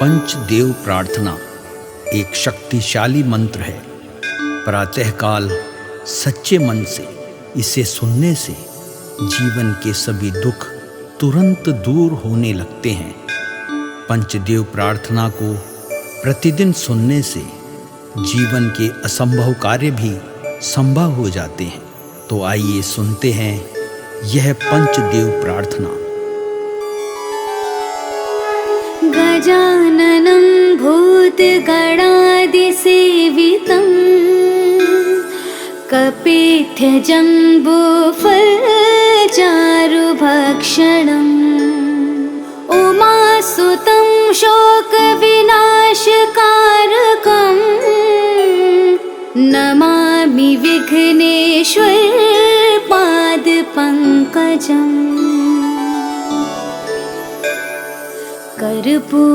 पंचदेव प्रार्थना एक शक्तिशाली मंत्र है। प्रातःकाल सच्चे मन से इसे सुनने से जीवन के सभी दुख तुरंत दूर होने लगते हैं। पंचदेव प्रार्थना को प्रतिदिन सुनने से जीवन के असंभव कार्य भी संभव हो जाते हैं। तो आइए सुनते हैं यह पंचदेव प्रार्थना। गजाननं भूतगणादिसेवितं कपित्थजम्बूफलचारुभक्षणम् उमासुतं शोकविनाशकारकं नमामि विघ्नेश्वरपादपङ्कजम्। कर्पूरगौरं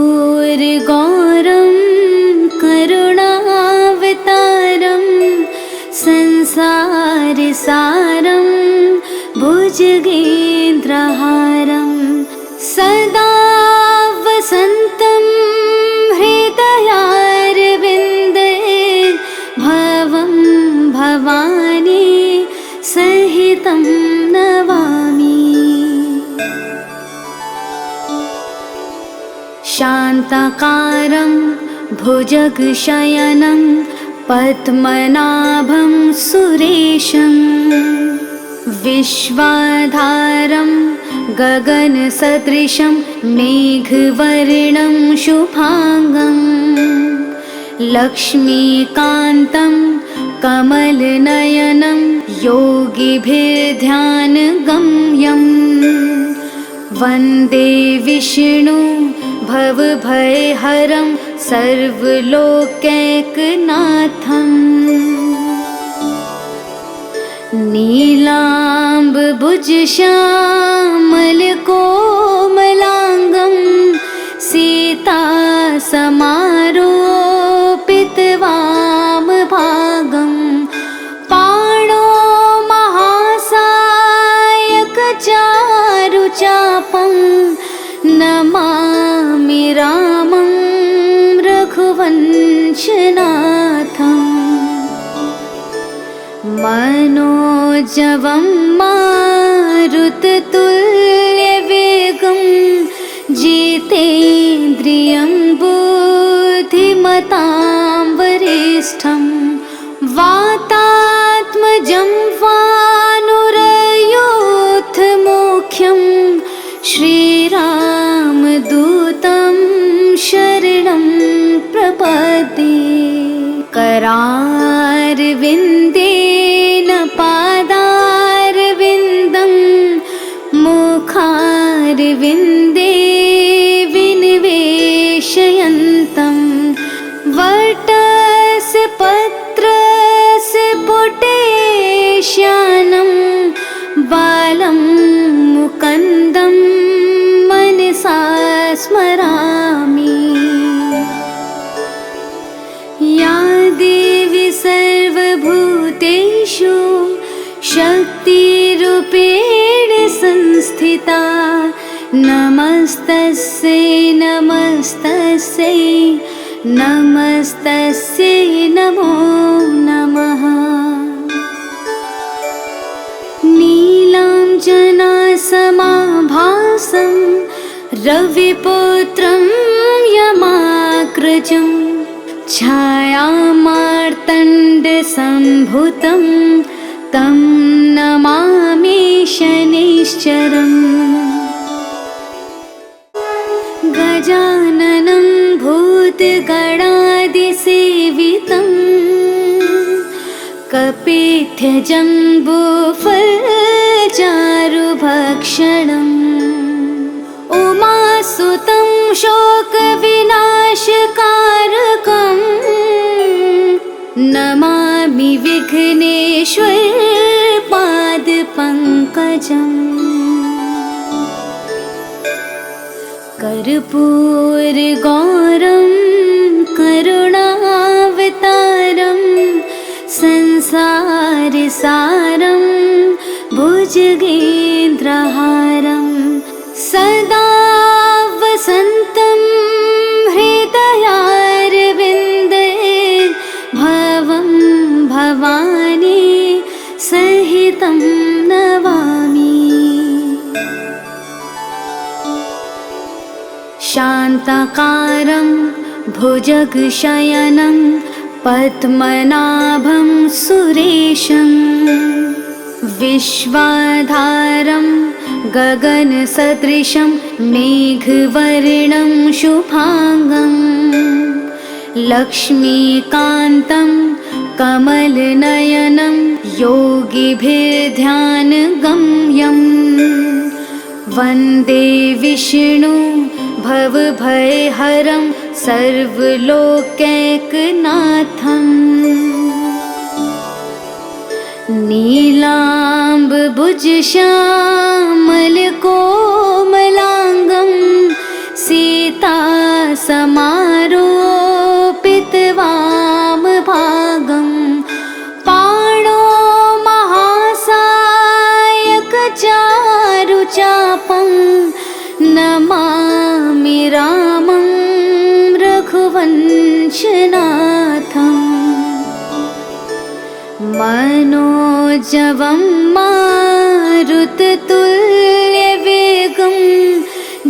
करुणावतारं संसारसारं भुजगेन्द्रहारं सदा वसन्तं हृदयारविन्दे भवं भवानी सहितं नमामि। शान्ताकारं भुजगशयनं पद्मनाभं सुरेशं विश्वाधारं गगनसदृशं मेघवर्णं शुभांगं लक्ष्मीकान्तं कमलनयनं योगिभिर्ध्यानगम्यं वन्दे विष्णु भवभयहरं सर्वलोकैकनाथम्। नीलाम्बुजश्यामलकोमलाङ्गं सीतासमारोपितवामभागं पाणो महासायकचारुचापं नमामि रामं रघुवंशनाथम्। मनोजवं मारुततुल्यवेगं जितेन्द्रियं बुद्धिमतां वरिष्ठं वातात्मजं वानुरयोधमुख्यं श्रीरामदूतं शरणं प्रपद्ये। करारविन्देन पादारविन्दं मुखारविन्दे विनिवेशयन्तं वटस्य पत्रस्य पुटेश्यानं बालं मुकुन्दं मनसा स्मरामि। या देवी सर्वभूतेषु शक्तिरूपेण संस्थिता नमस्तस्यै नमस्तस्यै नमस्तस्यै नमो नमः। नीलाञ्जनासमाभासं रविपुत्रं यमाग्रजं छायामार्तण्डसम्भुतं तं नमामि शनैश्चरम्। गजाननं भूतगणादिसेवितं कपित्थजम्बूफलचारुभक्षणम् उमासुतं शोकविनाशकारकं नमामि विघ्नेश्वरपादपङ्कजम्। कर्पूरगौरं करुणावतारं संसारसारं भुजगेन्द्रहारं सदा वसन्तं हृदयारविन्दे शान्ताकारं भुजगशयनं पद्मनाभं सुरेशं विश्वाधारं गगनसदृशं मेघवर्णं शुभांगं लक्ष्मीकान्तं कमलनयनं योगिभिर्ध्यानगम्यं वन्दे विष्णु भवभयहरं सर्वलोकैकनाथम् नीलाम्बुजश्यामलकोमलाङ्गं सीतासमारोपितवामभागं पाणो महासायकचारुचापं नमामि रामं रघुवंशनाथम् मनोजवं मारुततुल्यवेगं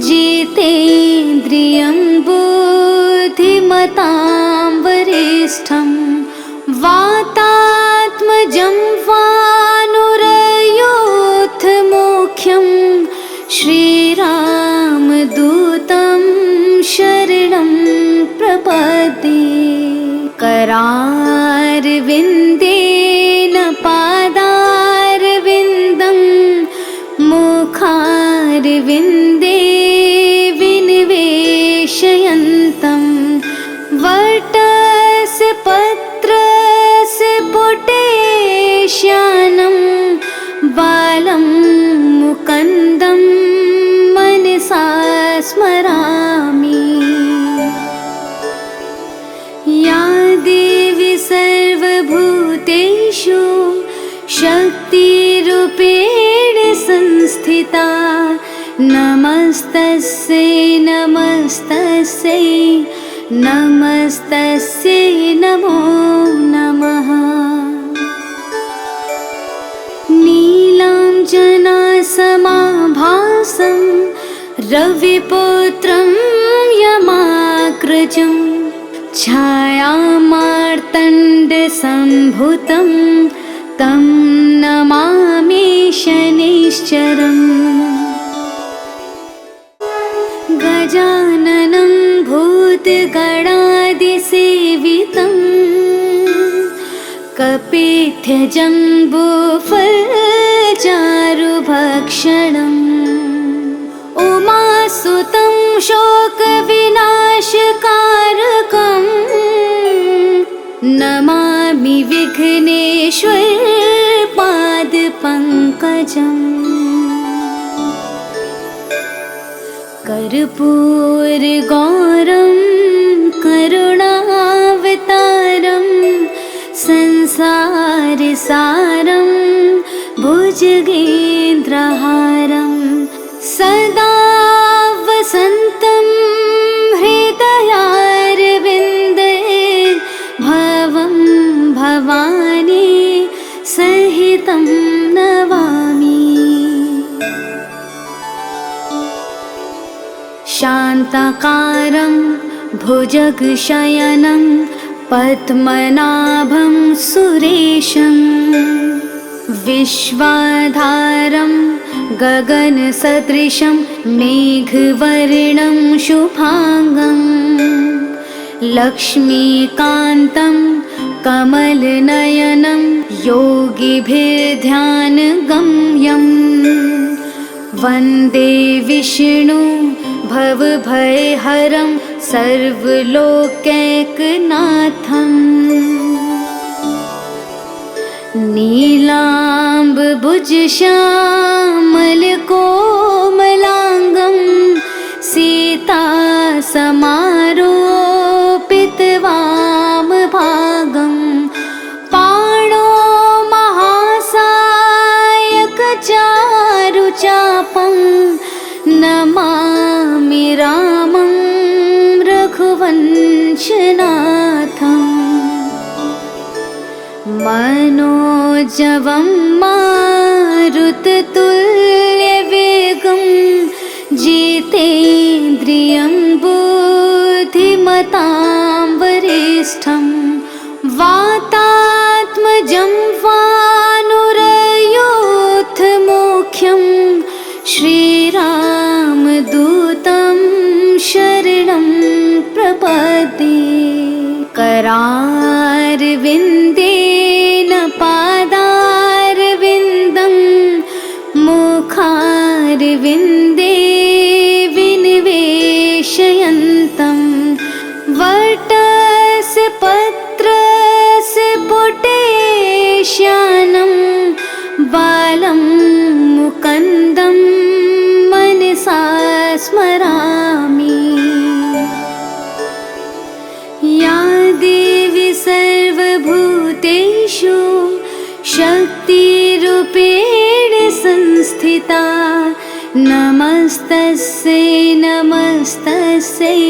जितेन्द्रियं बुद्धिमतां वरिष्ठं वातात्मजं वानुरयोधमुख्यं श्रीरामदूतं शरणं प्रपद्ये करारविन्देन पादारविन्दं मुखारविन्दे विनिवेशयन्तं वटस्य पत्रस्य पुटेश्यानं बालं मुकुन्दं मनसा स्मरामि। या देवी सर्वभूतेषु शक्तिरूपेण संस्थिता नमस्तस्यै नमस्तस्यै नमस्तस्यै नमो नमः। नीलाञ्जनासमाभासं रविपुत्रं यमाग्रजं छायामार्तण्डसम्भुतं तं नमामि शनैश्चरम् गजाननं भूतगणादिसेवितं कपिध्वजम्बूफलचारुभक्षणम् उमासुतं शोकविनाशकारकम् नमामि विघ्नेश्वरपादपङ्कजम् कर्पूरगौरं करुणावतारं संसारसारं भुजगेन्द्रहारं सदा वसन्तं हृदयारविन्दे भवं भवानी सहितं नमामि। शान्ताकारं भुजगशयनं पद्मनाभं सुरेशं विश्वाधारं गगनसदृशं मेघवर्णं शुभांगं लक्ष्मीकान्तं कमलनयनं योगिभिर्ध्यानगम्यं वन्दे विष्णु भवभयहरं सर्वलोकैकनाथम् नीलाम्बुजश्यामलकोमलाङ्गं सीतासमारोपितवामभागं पाणो महासायकचारुचापं नमामि रामं रघुवंशनाथम् मनोजवं मारुततुल्यवेगं जितेन्द्रियं धीमतां वरिष्ठं वातात्मजं वानुरयोधमुख्यं श्रीरामदूतं शरणं प्रपद्ये। करारविन्देन पादारविन्दं मुखारविन्दे विनिवेशयन्तं वटस्य पत्रस्य पुटेश्यानं बालं मुकुन्दं मनसा स्मरामि। या देवी सर्वभूतेषु शक्तिरूपेण संस्थिता नमस्तस्यै नमस्तस्यै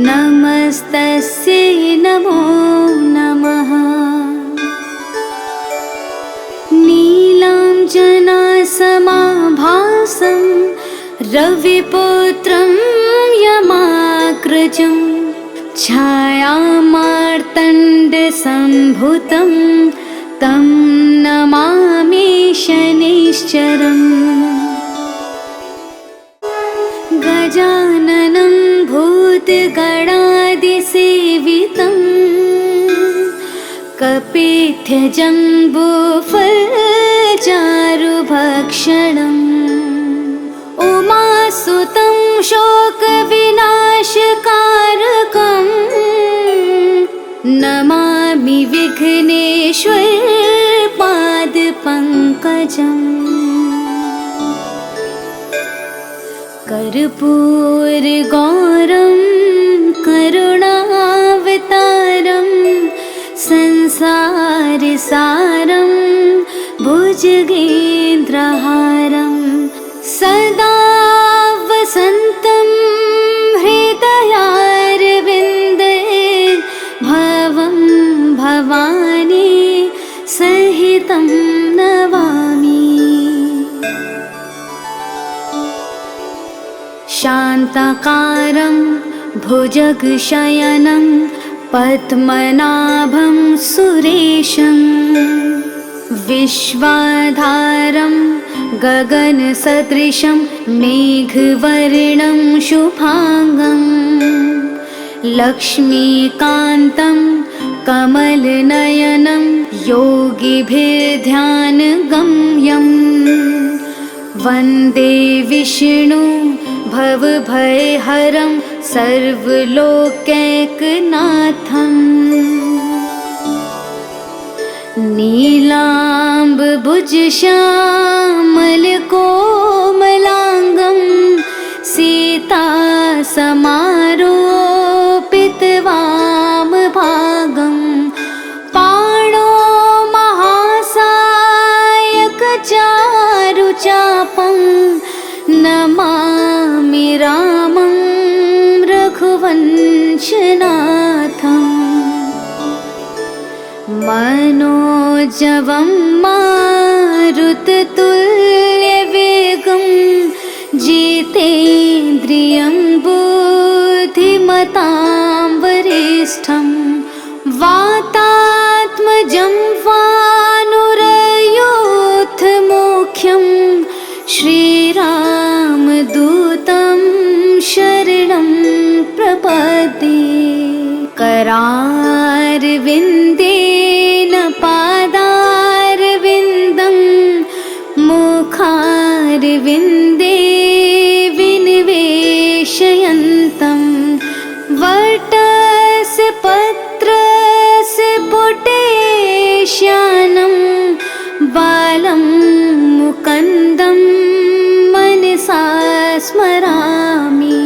नमस्तस्यै नमो नमः। नीलाञ्जनासमाभासं रविपुत्रं यमाग्रजं छायामार्तण्डसम्भूतं तं नमामि शनैश्चरम्। गजाननं भूतगणादिसेवितं कपित्थजम्बूफलचारुभक्षणम् उमासुतं शोकविनाशकारकं नमामि विघ्नेश्वर पादपङ्कजम्। कर्पूरगौरं करुणावतारं संसारसारं भुजगेन्द्रहारं सदा वसन्तं हृदयारविन्दे भवं भवानी सहितं नमामि। शान्ताकारं भुजगशयनं पद्मनाभं सुरेशं विश्वाधारं गगनसदृशं मेघवर्णं शुभांगं लक्ष्मीकान्तं कमलनयनं योगिभिर्ध्यानगम्यं वन्दे विष्णु भवभयहरं सर्वलोकैकनाथम्। नीलाम्बुजश्यामलकोमलाङ्गं सीतासमारोपितवामभागं पाणो महासायकचारुचापं नमामि रामं रघुवंशनाथम्। मनोजवं मारुततुल्यवेगं जितेन्द्रियं बुद्धिमतां वरिष्ठं वातात्मजं वानुरयोधमुख्यं श्रीरामदूतं शरणं प्रपद्ये। करारविन्देन पादारविन्दं मुखारविन्दे विनिवेशयन्तं वटस्य पत्रस्य पुटेश्यानं बालं मुकुन्दं मनसा स्मरामि।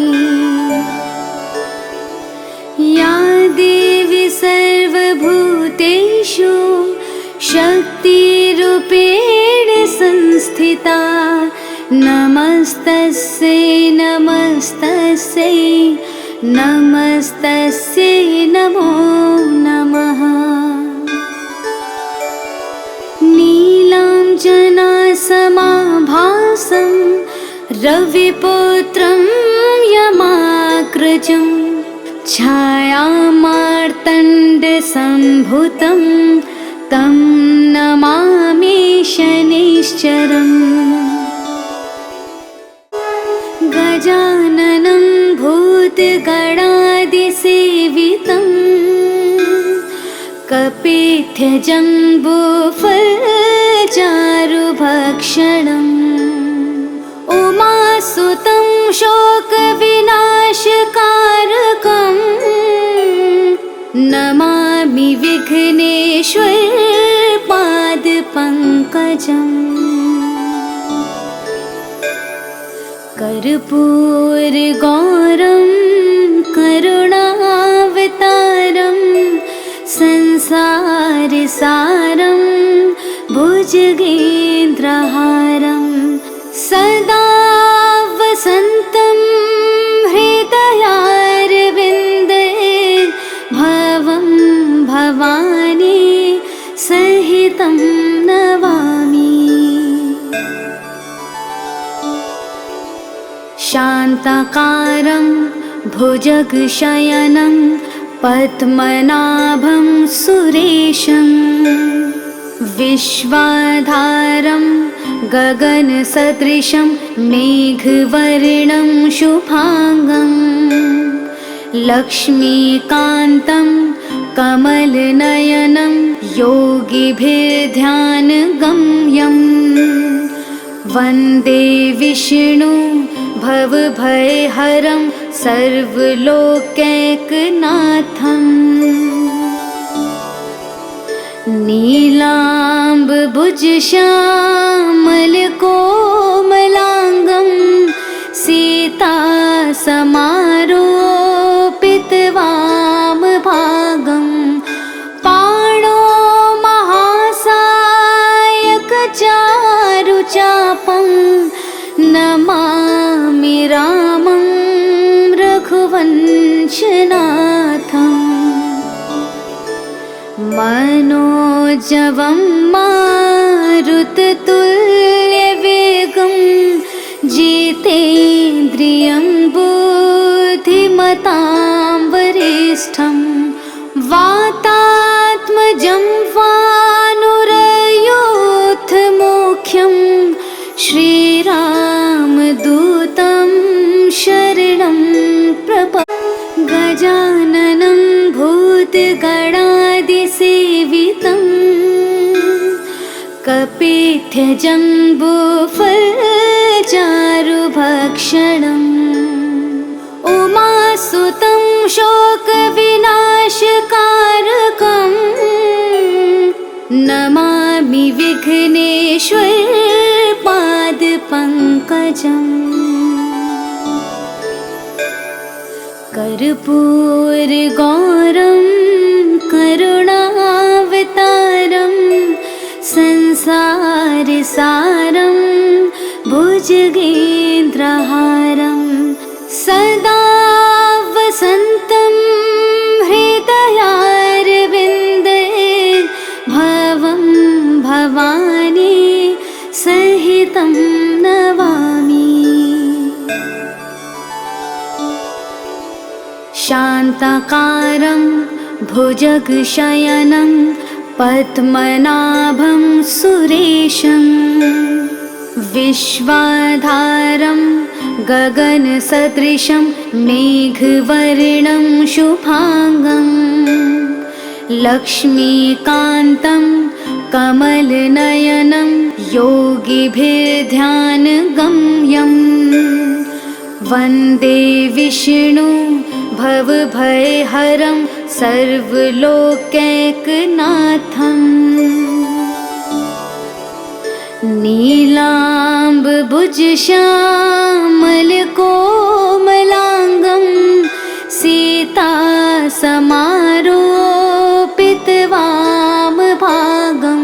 या देवी सर्वभूतेषु शक्तिरूपेण संस्थिता नमस्तस्यै नमस्तस्यै नमस्तस्यै नमो नमः। नीलाञ्जनासमाभासं रविपुत्रं यमाग्रजं छायामार्तण्डसम्भुतं तं नमामि शनैश्चरम्। गजाननं भूतगणादिसेवितं कपित्थजम्बूफलचारुभक्षणम्। उमासुतं शोकविनाशकारकम् नमामि विघ्नेश्वरपादपङ्कजम्। कर्पूरगौरं करुणावतारं संसारसारं भुजगेन्द्रहारं सदा वसन्तं हृदयारविन्दे भवं भवानी सहितं नमामि। शान्ताकारं भुजगशयनं पद्मनाभं सुरेशं विश्वाधारं गगनसदृशं मेघवर्णं शुभांगं लक्ष्मीकान्तं कमलनयनं योगिभिर्ध्यानगम्यं वन्दे विष्णु भवभयहरं सर्वलोकैकनाथम्। नीलाम्बुजश्यामलकोमलाङ्गं सीतासमारोपितवामभागं पाणो महासायकचारुचापं नमामि रामं रघुवंशनाथम्। मनोजवं मारुततुल्यवेगं जितेन्द्रियं बुद्धिमतां वरिष्ठं वातात्मजं वानुरयूथमुख्यं श्रीरामदूतं शरणं प्रपद्ये। गजाननं भूतगणादिसेवितं कपित्थजम्बूफलचारुभक्षणम् उमासुतं शोकविनाशकारकम् नमामि विघ्नेश्वरपादपङ्कजम्। कर्पूरगौरं करुणावतारं संसारसारं भुजगेन्द्रहारं सदा वसन्तं हृदयारविन्दे भवं भवानी सहितं नमामि। शान्ताकारं भुजगशयनं पद्मनाभं सुरेशं विश्वाधारं गगनसदृशं मेघवर्णं शुभांगं लक्ष्मीकान्तं कमलनयनं योगिभिर्ध्यानगम्यं वन्दे विष्णु भवभयहरं सर्वलोकैकनाथम्। नीलाम्बुजश्यामलकोमलाङ्गं सीतासमारोपितवामभागं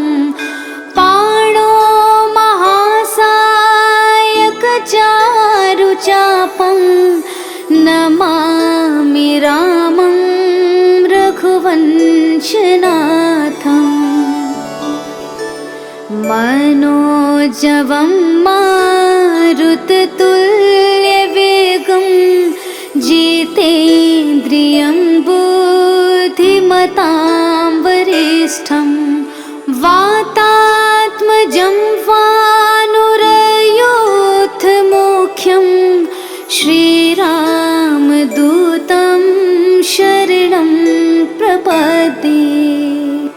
पाणो महासायकचारुचापं नमामि रामं रघुवंशनाथम्। मनोजवं मारुततुल्यवेगं जितेन्द्रियं धीमतां वरिष्ठं वातात्मजं वानुरयोधमुख्यं श्रीरामदूतं शरणं प्रपद्ये।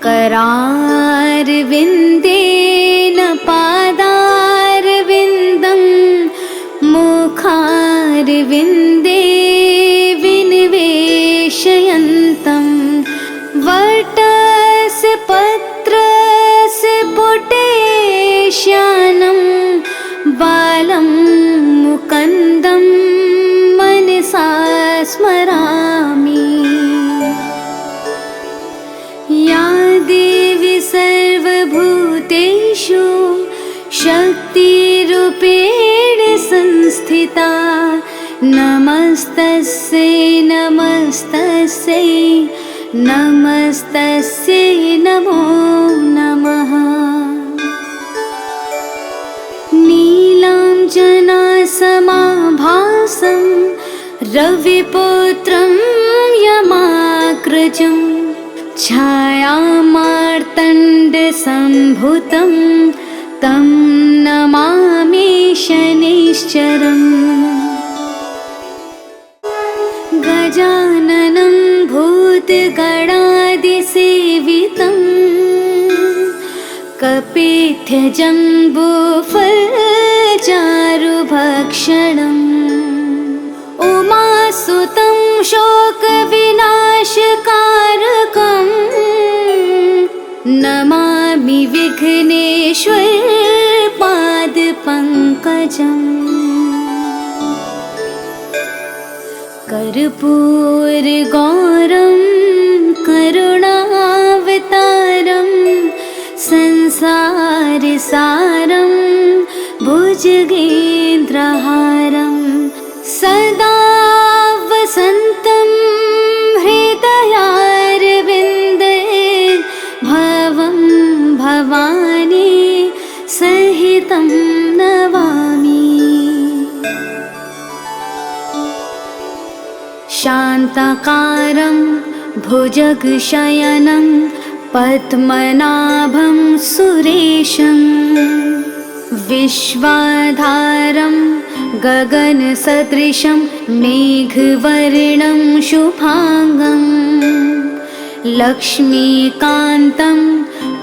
करारविन्देन पादारविन्दं मुखारविन्दे विनिवेशयन्तं वटस्य पत्रस्य पुटेश्यानं बालं मुकुन्दं मनसा स्मरामि। या देवी सर्वभूतेषु शक्तिरूपेण संस्थिता नमस्तस्यै नमस्तस्यै नमस्तस्यै नमो नमः। नीलाञ्जनासमाभासं रविपुत्रं यमाग्रजं छायामार्तण्डसम्भूतं तं नमामि शनैश्चरम्। गजाननं भूतगणादिसेवितं कपित्थजम्बूफलचारुभक्षणम् उमासुतं शोकविनाशकारकं नमामि विघ्नेश्वर पादपङ्कजम्। कर्पूरगौरं करुणावतारं संसारसारं भुजगेन्द्रहारं सदा वसन्तं हृदयारविन्दे भवं भवानी सहितं नमामि। शान्ताकारं भुजगशयनं पद्मनाभं सुरेशं विश्वाधारं गगनसदृशं मेघवर्णं शुभांगं लक्ष्मीकान्तं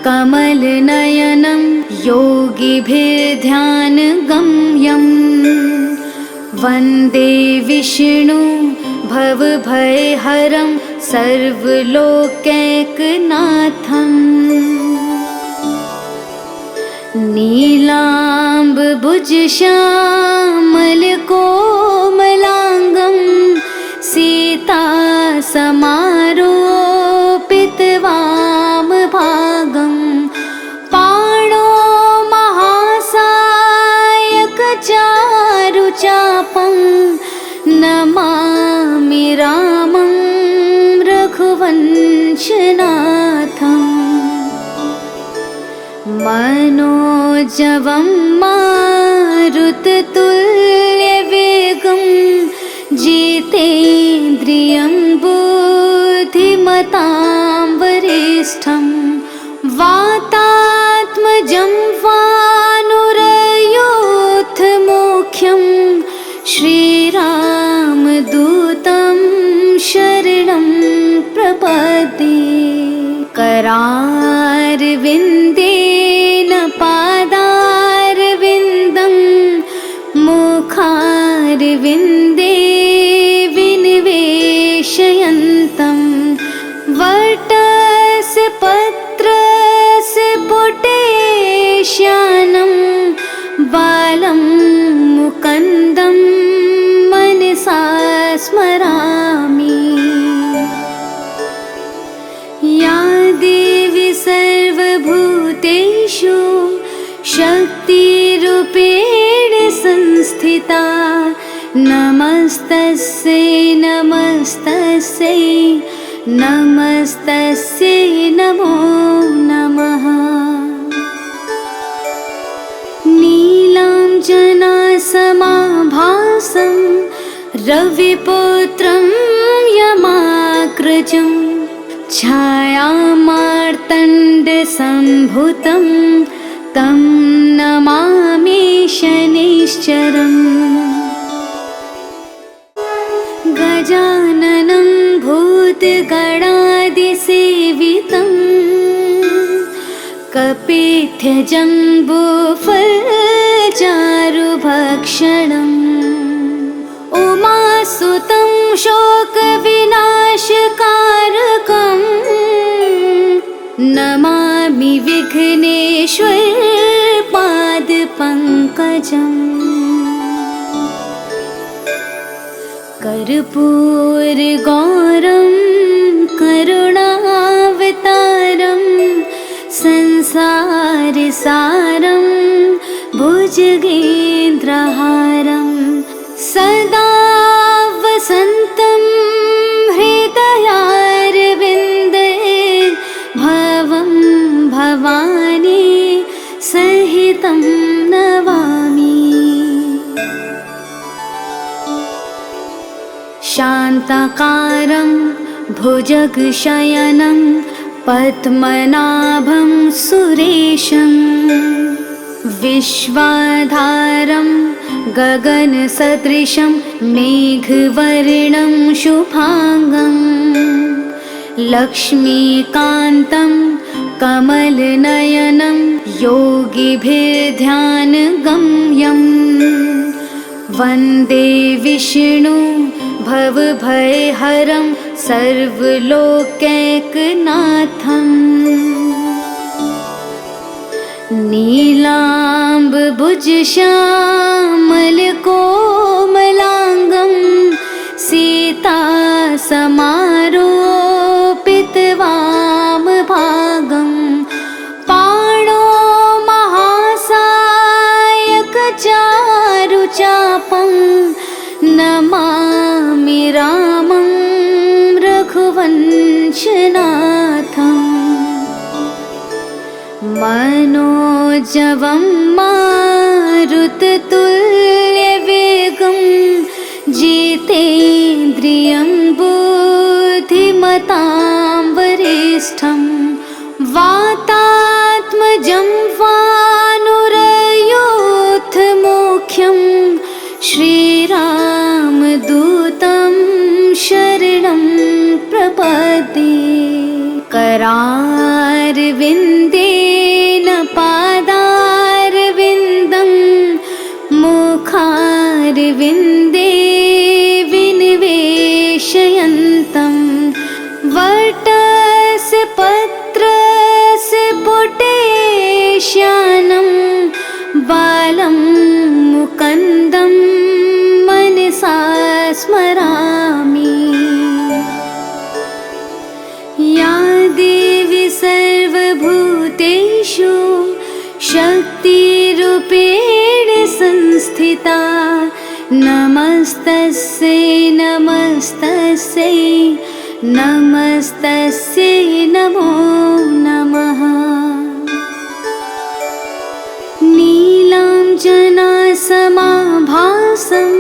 कमलनयनं योगिभिर्ध्यानगम्यं वन्दे विष्णु भवभयहरं सर्वलोकैकनाथम्। नीलाम्बुजश्यामलकोमलाङ्गं सीतासमारोपितवामभागं पाणो महासायकचारुचापं नमामि रामं रघुवंशनाथम्। मनोजवं मारुततुल्यवेगं जितेन्द्रियं बुद्धिमतां वरिष्ठं वातात्मजं वानुरयोधमुख्यं श्रीरामदूतं शरणं प्रपद्ये। करारविन्देन पादारविन्दं मुखारविन्दे विनिवेशयन्तं वटस्य पत्रस्य पुटेश्यानं बालं मुकुन्दं मनसा स्मरामि। या देवी सर्वभूतेषु शक्तिरूपेण संस्थिता नमस्तस्यै नमस्तस्यै नमस्तस्यै नमो नमः। नीलाञ्जनासमाभासं रविपुत्रं यमाग्रजं छायामार्तण्डसम्भुतं तं नमामि शनैश्चरम्। गजाननं भूतगणादिसेवितं कपित्थजम्बूफलचारुभक्षणम्। उमासुतं शोकविनाशकारकम् नमामि विघ्नेश्वरपादपङ्कजम्। कर्पूरगौरं करुणावतारं संसारसारं भुजगेन्द्रहारं सदा वसन्तं हृदयारविन्दे भवं भवानी सहितं नमामि। शान्ताकारं भुजगशयनं पद्मनाभं सुरेशं विश्वाधारं गगनसदृशं मेघवर्णं शुभांगं लक्ष्मीकान्तं कमलनयनं योगिभिर्ध्यानगम्यं वन्दे विष्णु भवभयहरं सर्वलोकैकनाथम्। नीलाम्बुजश्यामलकोमलाङ्गं सीतासमारोपितवामभागं पाणो महासायकचारुचापं नमामि रामं रघुवंशनाथम्। मनोजवं मारुततुल्यवेगं जितेन्द्रियं बुद्धिमतां वरिष्ठं वातात्मजं वानुरयूथमुख्यं श्रीरामदूतं शरणं प्रपद्ये। करारविन्देन पादारविन्दं मुखारविन्दे विनिवेशयन्तं वटस्य पत्रस्य पुटेश्यानं बालं मुकुन्दं मनसा स्मरामि। या देवी सर्वभूतेषु शक्तिरूपेण संस्थिता नमस्तस्यै नमस्तस्यै नमस्तस्यै नमो नमः। नीलाञ्जनासमाभासं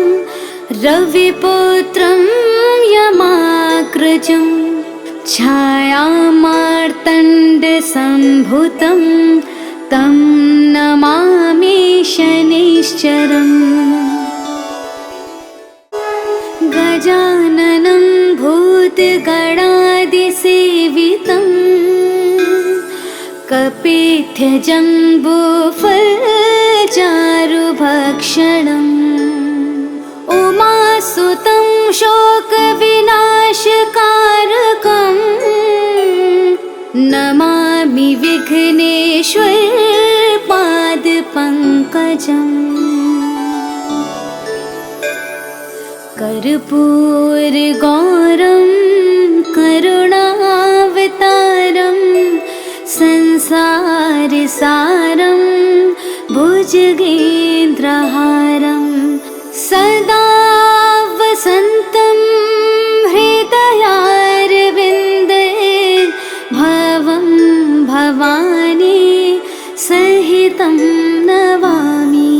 रविपुत्रं यमाग्रजं छायामार्तण्डसम्भुतं तं नमामि शनैश्चरम्। गजाननं भूतगणादिसेवितं कपित्थजम्बूफलचारुभक्षणम्। उमासुतं शोकविनाशकारकं नमामि विघ्नेश्वरपादपङ्कजम्। कर्पूरगौरं करुणावतारं संसारसारं भुजगेन्द्रहारं सदा वसन्तं हृदयारविन्दे भवं भवानी सहितं नमामि।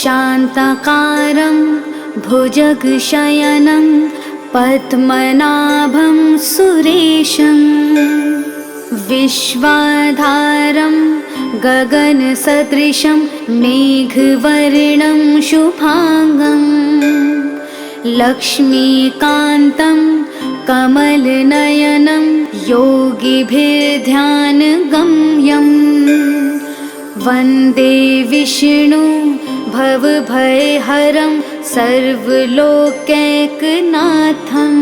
शान्ताकारं भुजगशयनं पद्मनाभं सुरेशं विश्वाधारं गगनसदृशं मेघवर्णं शुभांगं लक्ष्मीकान्तं कमलनयनं योगिभिर्ध्यानगम्यं वन्दे विष्णु भवभयहरं सर्वलोकैकनाथम्।